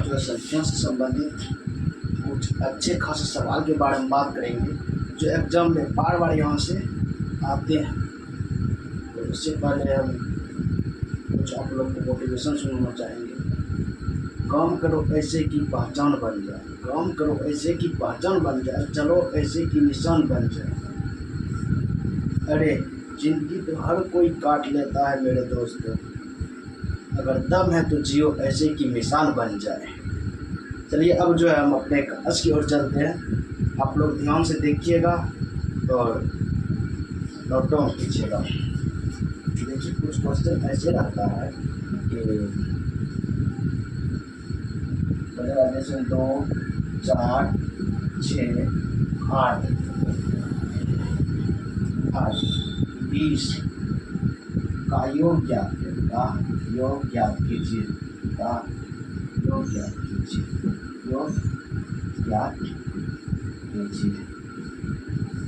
जो है संख्या से संबंधित कुछ अच्छे खासे सवाल के बारे में बात करेंगे जो एग्जाम में बार बार यहाँ से आते हैं। तो इससे पहले हम कुछ आप लोग को मोटिवेशन सुनाना चाहेंगे। काम करो ऐसे की पहचान बन जाए, काम करो ऐसे की पहचान बन जाए, चलो ऐसे की निशान बन जाए। अरे जिंदगी तो हर कोई काट लेता है मेरे दोस्त, अगर दम है तो जियो ऐसे की मिसाल बन जाए। चलिए अब जो है हम अपने क्लास की ओर चलते हैं। आप लोग ध्यान से देखिएगा और नोट डाउन कीजिएगा। देखिए कुछ क्वेश्चन ऐसे रहता है कि जैसे 2, 4, 6, 8, 20 का योग ज्ञात कीजिए, का योग ज्ञात कीजिए, का योग ज्ञात कीजिए, योग ज्ञात कीजिए,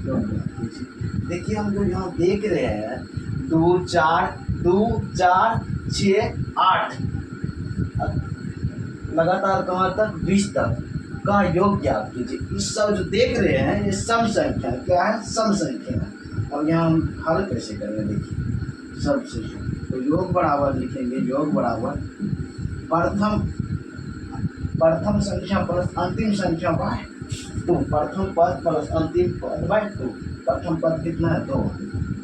योग ज्ञात कीजिए। देखिए हम जो यहाँ देख रहे हैं 2, 4, 6, 8 लगातार कहाँ तक 20 तक का योग ज्ञात कीजिए। इस सब जो देख रहे हैं ये सम संख्या क्या है, सम संख्या है। अब यहाँ हम हल कैसे करेंगे, देखिए सबसे तो योग बराबर लिखेंगे, योग बराबर प्रथम संख्या प्लस अंतिम संख्या बाय 2, प्रथम पद प्लस अंतिम पद बाय 2। प्रथम पद कितना है 2,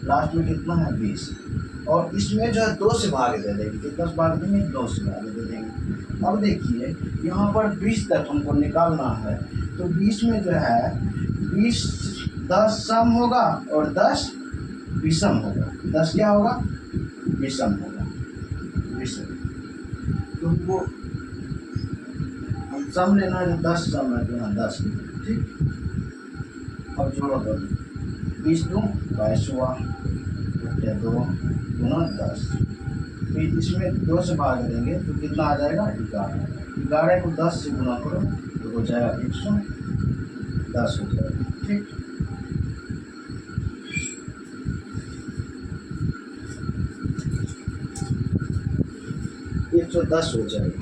लास्ट में कितना है 20 और इसमें जो है 2 से भाग दे देंगे। कितना से भाग देंगे, 2 से भाग दे देंगे। अब देखिए यहाँ पर 20 तक हमको निकालना है तो 20 में जो है 10 सम होगा और 10 विषम होगा। 10 क्या होगा, विषम होगा, विषम। तो हमको हम सम लेना है, 10 सम है तो यहाँ 10, ठीक। अब जोड़ो तो 20 दूँ 22 हुआ, 2 गुना 10। फिर इसमें 2 से भाग देंगे तो कितना आ जाएगा 11। 11 को 10 से गुना करो तो हो जाएगा 110 हो जाएगा, ठीक। तो 10 हो जाएगा।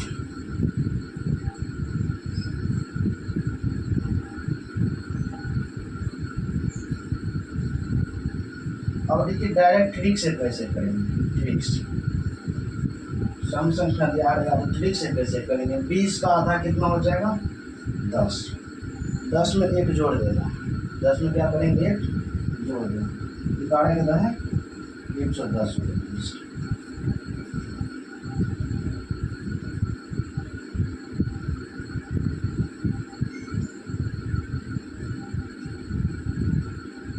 अब देखिए डायरेक्ट ट्रिक से कैसे करेंगे, ट्रिक से सम संख्या दिया रहेगा तो ट्रिक से कैसे करेंगे। 20 का आधा कितना हो जाएगा 10, 10 में 1 जोड़ देना, 10 में क्या करेंगे 1 जोड़ देना, 11 कितना है 110 हो जाएगा।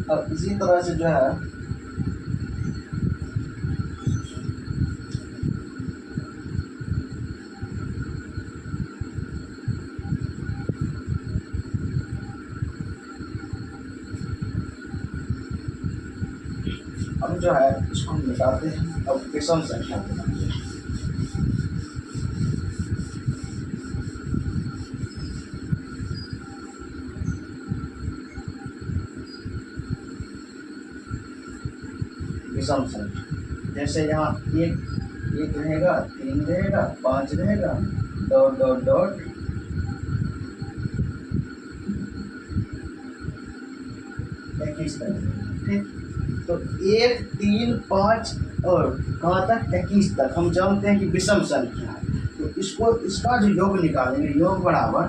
अब इसी तरह से जो है अब जो है इसको हम निकालते हैं। अब विषम संख्या बनाते हैं। विषम संख्या जैसे यहाँ 1 रहेगा, 3 रहेगा, 5 रहेगा, डॉट डॉट डॉट 21 तक, ठीक। तो 1, 3, 5 और कहाँ तक 21 तक हम जानते हैं कि विषम संख्या है। तो इसका जो योग निकालेंगे, योग बराबर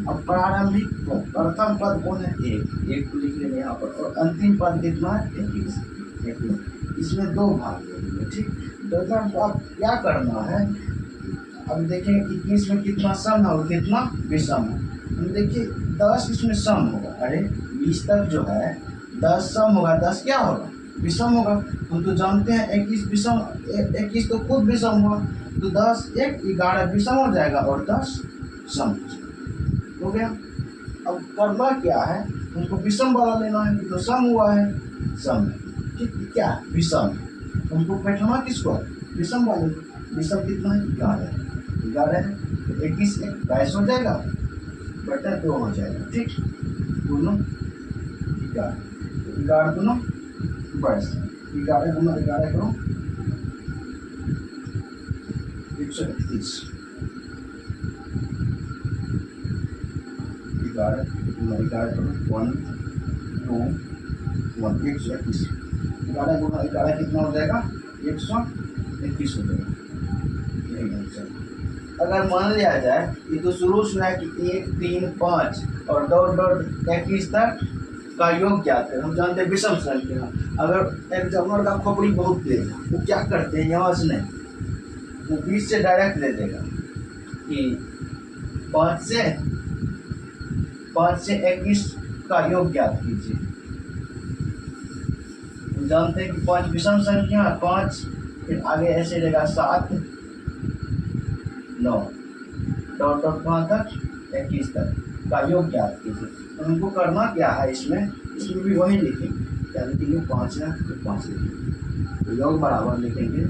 अब प्रारंभिक प्रथम पद कौन है 1 को लिख लेंगे यहाँ पर और अंतिम पद कितना है 21। इसमें 2 भाग देंगे, ठीक। तो हमको अब क्या करना है, अब देखें 21 में कितना सम है और कितना विषम है। हम देखिए 10 इसमें सम होगा, अरे 20 तक जो है 10 सम होगा, 10 क्या होगा विषम होगा। हम तो जानते हैं 21 विषम, 21 तो खुद विषम हुआ तो 10 1 11 विषम हो जाएगा और 10 सम हो गया। अब करना क्या है, उनको विषम वाला लेना है, तो सम हुआ है, सम है, ठीक। क्या विषम है तो हमको बैठना किसको, विषम वाले को। विषम कितना है 11 है, तो 21 22 हो जाएगा, बटा 2 हो जाएगा, ठीक। दोनों 11 दोनों 22, 11 गुना 11 करो 131। 11 1 2 1 121। 11 गुना 11 कितना हो जाएगा? 121 हो जाएगा। यही आंसर। अगर मान लिया जाए ये तो शुरू से है कि 1 3 5 और डॉट डॉट 21 तक का योग ज्ञात है। हम जानते हैं विषम संख्या। अगर एग्जामिनर का खोपड़ी बहुत तेज है, वो क्या करते हैं, यहाँ से नहीं, वो 20 से डायरेक्ट ले देगा कि 5 से 21 का योग ज्ञात कीजिए। हम जानते हैं कि 5 विषम संख्या, 5 फिर आगे ऐसे रहेगा 7 9 डॉट डॉट कहाँ तक? 21 तक का योग ज्ञात कीजिए। तो हमको करना क्या है, इसमें भी वही लिखेंगे। क्या लिखेंगे? 5 है तो 5 लिखेंगे, तो योग बराबर लिखेंगे,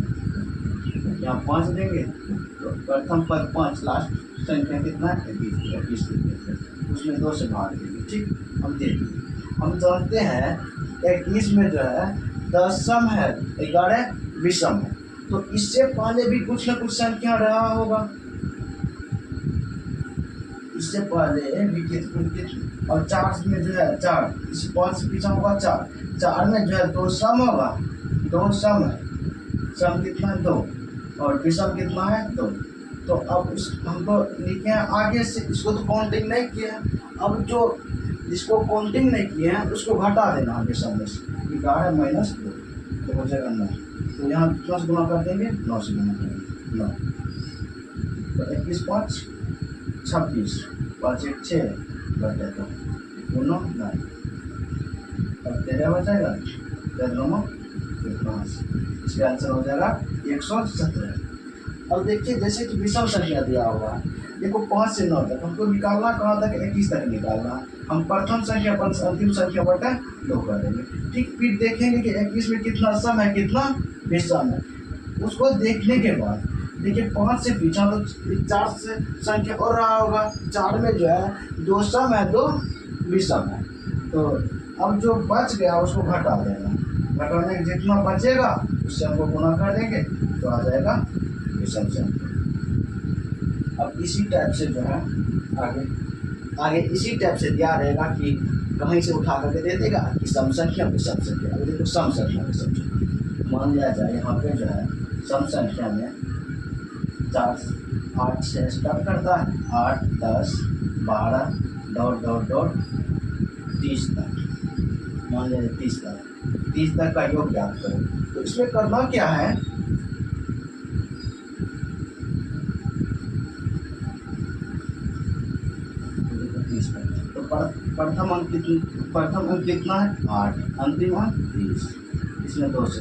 यहाँ 5 देंगे तो प्रथम पद 5, लास्ट संख्या कितना है? 21 लिखेंगे, उसमें 2 से भाग देंगे। ठीक, हम देखिए, हम जानते हैं 21 में जो है 10 सम है, 11 विषम है, तो इससे पहले भी कुछ न कुछ संख्या रहा होगा। इससे पहले भी कितने और 4 में जो है 4, इस 5 से पीछा होगा 4 में जो है 2 सम होगा, 2 सम है, सम कितना है? 2 और विषम कितना है? 2। तो अब हमको लिखे हैं आगे से, इसको तो काउंटिंग नहीं किया है, अब जो जिसको काउंटिंग नहीं किए हैं उसको घटा देना है विषम में से। 11 माइनस 2 तो हो जाएगा 9। तो यहाँ 10 गुना कर देंगे, 9 से गुना करेंगे 9, तो 21 5 26, 5 1 6 बटे 2 9 9। अब 13 बचेगा, 13 5, इसका आंसर हो जाएगा 117। अब देखिए जैसे कि विषम संख्या दिया हुआ है, देखो 5 से 9 तक हमको निकालना, कहाँ तक? 21 तक निकालना है। हम प्रथम संख्या पर अंतिम संख्या बटा 2 कर देंगे। ठीक, फिर देखेंगे कि 21 में कितना सम है, कितना विषम है। उसको देखने के बाद देखिए 5 से पीछा तो 4 से संख्या और रहा होगा, 4 में जो है 2 सम है, 2 विषम है। तो अब जो बच गया उसको घटा देना, घटाने के जितना बचेगा उससे हमको गुना कर देंगे तो आ जाएगा विषम संख्या। अब इसी टाइप से जो है आगे इसी टाइप से दिया रहेगा कि कहीं से उठा करके दे देगा कि सम संख्या विषम संख्या। अब देखो सम संख्या विषम संख्या मान लिया जाए, यहाँ पे जो है सम संख्या में 4 8 से स्टार्ट करता है, 8 10 12 डॉट डॉट डॉट 30 तक, मान लीजिए 30 तक का योग ज्ञात करो। तो इसमें करना क्या है, तो प्रथम अंक कितना है? 8, अंतिम अंक 30, इसमें 2 से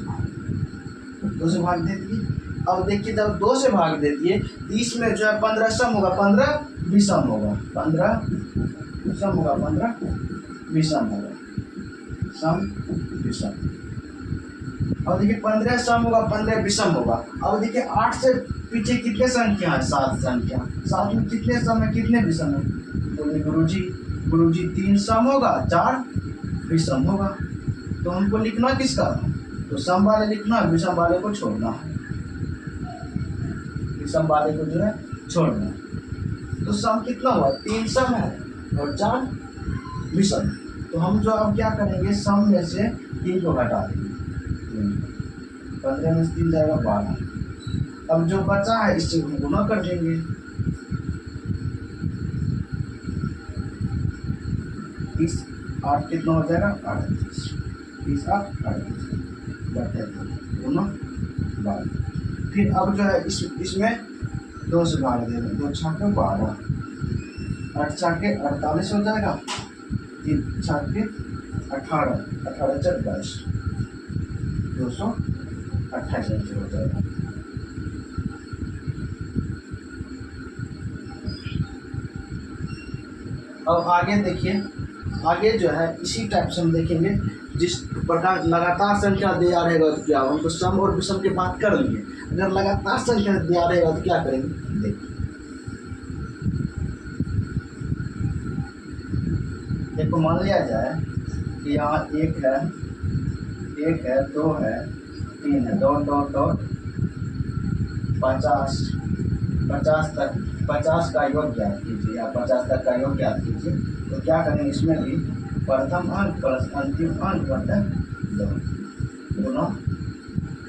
भाग देती है। अब देखिए जब 2 से भाग देती है, 30 में जो है 15 सम होगा, 15 विषम होगा, 15 सम होगा, 15 विषम होगा, सम विषम। अब देखिए 15 सम होगा, 15 विषम होगा। अब देखिए 8 से पीछे कितने संख्या है? 7 संख्या। 7 में कितने सम है, कितने विषम है? बोले गुरुजी 3 सम होगा, 4 विषम होगा। तो हमको लिखना किसका? तो सम वाले लिखना, विषम वाले को छोड़ना है, विषम वाले को जो है छोड़ना है। तो सम कितना हुआ? 3 सम है और 4 विषम। तो हम जो अब क्या करेंगे, सम में से 3 को घटा देंगे, 15 में से 3 जाएगा 12। अब जो बचा है इससे हम गुना कर देंगे, 30 8 कितना हो जाएगा? 38, 30 8 38 बटे 2 गुना 12। फिर अब जो है इसमें 2 से भाग देंगे, 2 छाके 12, 8 छाके 48 हो जाएगा, 3 छाके 18, 18 4 22, 228 आंसर हो जाएगा। अब आगे देखिए, आगे जो है इसी टाइप से हम देखेंगे, जिस प्रकार लगातार संख्या दिया रहेगा तो क्या, हम तो सम और विषम की बात कर लिए, अगर लगातार संख्या दिया रहेगा तो क्या करेंगे, देखिए देखो मान लिया जाए कि यहाँ 1 है 2 है 3 है, डॉट डॉट डॉट 50 तक 50 का योग ज्ञात कीजिए, या 50 तक का योग ज्ञात कीजिए। तो क्या करेंगे इसमें भी प्रथम अंक प्लस अंतिम अंक बटा 2 गुना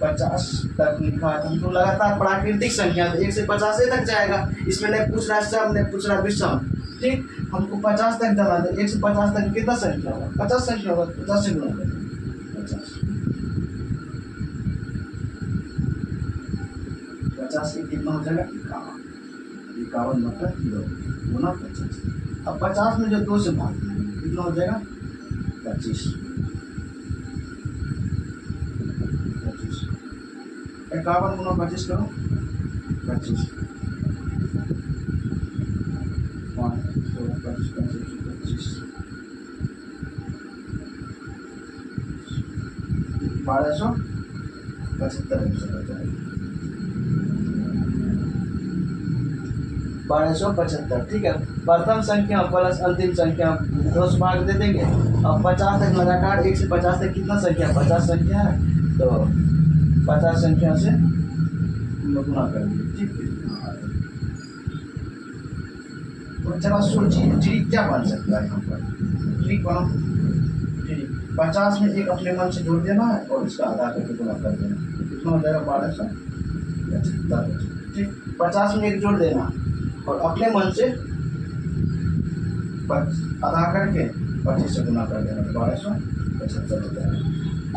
50 तक लिखा है। हमको लगातार प्राकृतिक संख्या तो 1 से 50 तक जाएगा। इसमें नहीं पूछ रहा सम, नहीं पूछ रहा विषम, ठीक। हमको 50 तक जाना है, 1 से 50 तक कितना संख्या होगा? 50 संख्या होगा, 50 से गुना करेंगे 50 से कितना हो जाएगा? 51 बटा 2 गुना 50। अब 50 में जो 2 से भाग देंगे कितना हो जाएगा? 25। 51 गुना 25 करो, 25 5 2 25 25 1275 1275, ठीक है। प्रथम संख्या प्लस अंतिम संख्या 2 से भाग दे देंगे। अब 50 तक लगातार 1 से 50 तक कितना संख्या? 50 संख्या है, तो 50 संख्या से गुना कर दिए, ठीक है। तो चलो सोचिए ठीक क्या बन सकता है यहाँ पर? ठीक बनो, ठीक। 50 में एक अपने मन से जोड़ देना है और इसका आधा करके गुना कर देना, कितना हो जाएगा? 1275, ठीक। 50 में एक जोड़ देना और अपने मन से आधा करके 25 से गुना कर देना, 1275 हो जाएगा।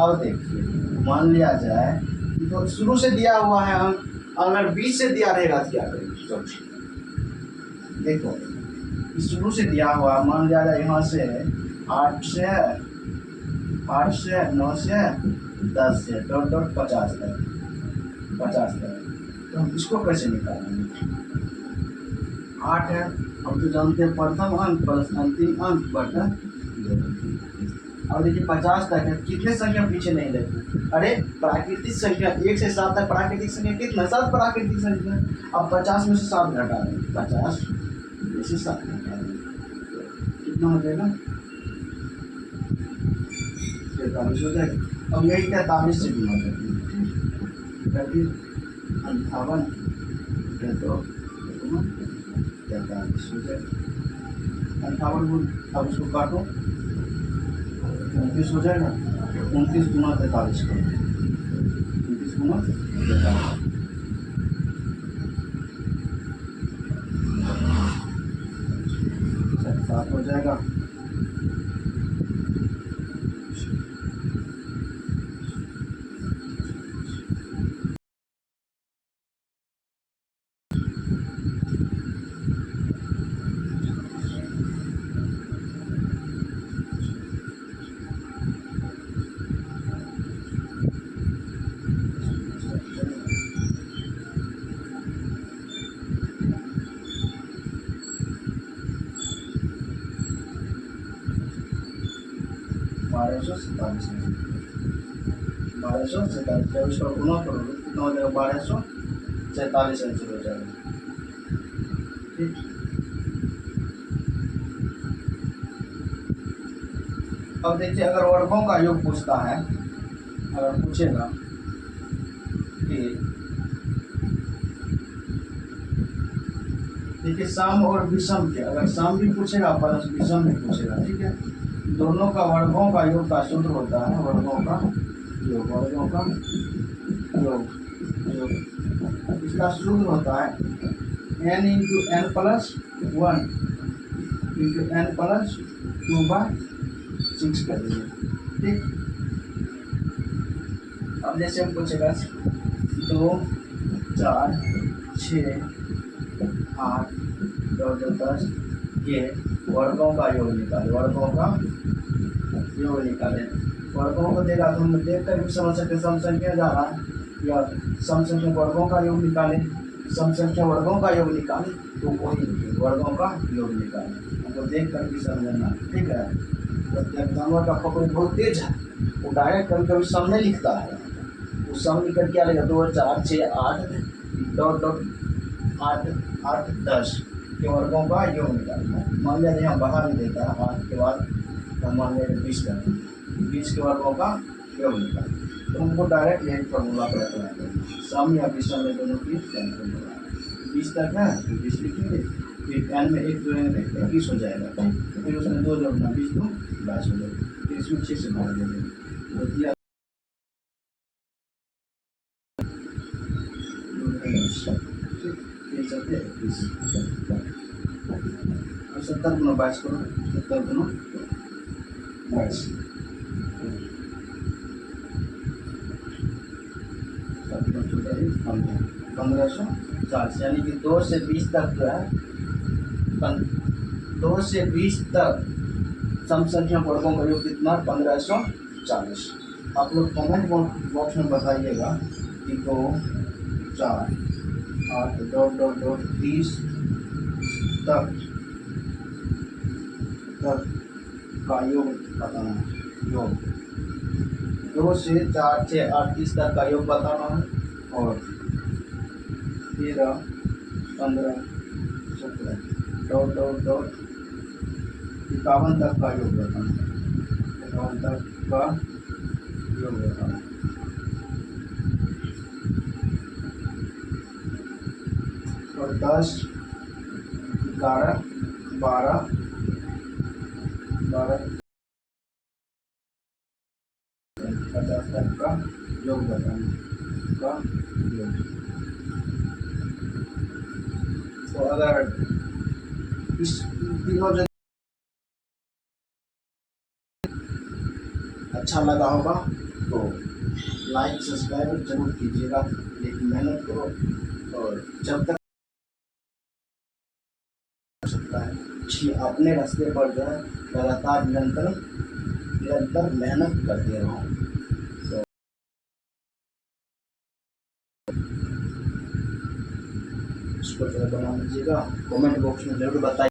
अब देखिए मान लिया जाए तो शुरू से दिया हुआ है अंक, अगर 20 से दिया रहेगा तो क्या करेंगे? सोचिए, देखो शुरू से दिया हुआ, मान लिया जाए यहाँ से 8 से 9 से 10 से डॉट 50 तक, 50 तक। तो हम इसको कैसे निकालेंगे? 8 है, हम तो जानते हैं प्रथम अंक प्लस अंतिम अंक बटा 2। अब देखिए 50 तक है, कितने संख्या पीछे नहीं रहते? अरे प्राकृतिक संख्या 1 से 7 तक प्राकृतिक संख्या कितना? 7 प्राकृतिक संख्या। अब 50 में से 7 घटा देंगे, 50 में से 7 घटा देंगे, कितना हो जाएगा? 43 हो जाएगा। अब यही 43 से गुना करते 58 तो 43 हो जाएगा। 58 अब इसको काटो, 29 हो जाएगा। 29 गुना 43 करो, 29 गुना 43 7 हो जाएगा। बारह सौ सैंतालीस जब इसका गुना करोगे कितना हो जाएगा? 1247 आंसर हो जाएगा, ठीक। अब देखिए अगर वर्गों का योग पूछता है, अगर पूछेगा कि देखिए सम और विषम के, अगर सम भी पूछेगा प्लस विषम भी पूछेगा, ठीक है। दोनों का वर्गों का योग का सूत्र होता है वर्गों का योग, वर्गों का योग, इसका सूत्र होता है n into n plus 1 into n plus 2/6 कर दीजिए, ठीक। अब जैसे हम पूछेगा 2 4 6 8 2 2 10 के वर्गों का योग निकाले, वर्गों का योग निकाले। वर्गों को देगा तो हम देख कर भी समझ सकते सम संख्या जा रहा है या सम संख्या वर्गों का योग निकाले, सम संख्या वर्गों का योग निकाले, तो वही वर्गों का योग निकाले, हमको देख कर भी समझना, ठीक है। एग्जाम्पल का पकड़ बहुत तेज है, वो डायरेक्ट कभी कभी सम नहीं लिखता है, वो सम लिख कर क्या लिखा 2 4 6 8 डॉट 8 10 के वर्गों का योग निकालना है। मान लिया यहाँ बढ़ा भी देता है 8 के बाद हम मान लिया 20 कर 20 के वर्गों का योग निकाल, तो हमको डायरेक्ट यही फॉर्मूला पर अप्लाई करना है, सम या विषम में दोनों की फॉर्मूला 20 तक है तो 20 लिखेंगे, फिर एन में एक जोड़ेंगे तो 21 हो जाएगा, तो फिर उसमें 2 जोड़ना, 20 2 22 हो जाएगा, फिर इसमें 6 से भाग दे देंगे, तो दिया 21 और 70 गुना 22 करो, 70 गुना 22 1540, यानी कि 2 से 20 तक जो है 2 से 20 तक सम संख्या वर्गों का योग कितना 1540। आप लोग कमेंट बॉक्स में बताइएगा कि 2 4 8 डॉट डॉट डॉट 30 तक तक का योग बताना है। योग 2 से 4 से 8 30 तक का योग बताना है और 13 15 17 डॉट डॉट डॉट 51 तक का योग बताना है। 51 तक का योग बताना है। और 10 11 12 50 तक का योग बताना का योग। तो अगर इस तीनों जो अच्छा लगा होगा तो लाइक सब्सक्राइब जरूर कीजिएगा, लेकिन मेहनत करो और जब तक हो सकता है इसलिए अपने रास्ते पर जो है लगातार निरंतर मेहनत करते रहो। तो इसको जो बना लीजिएगा, कमेंट बॉक्स में जरूर बताइए।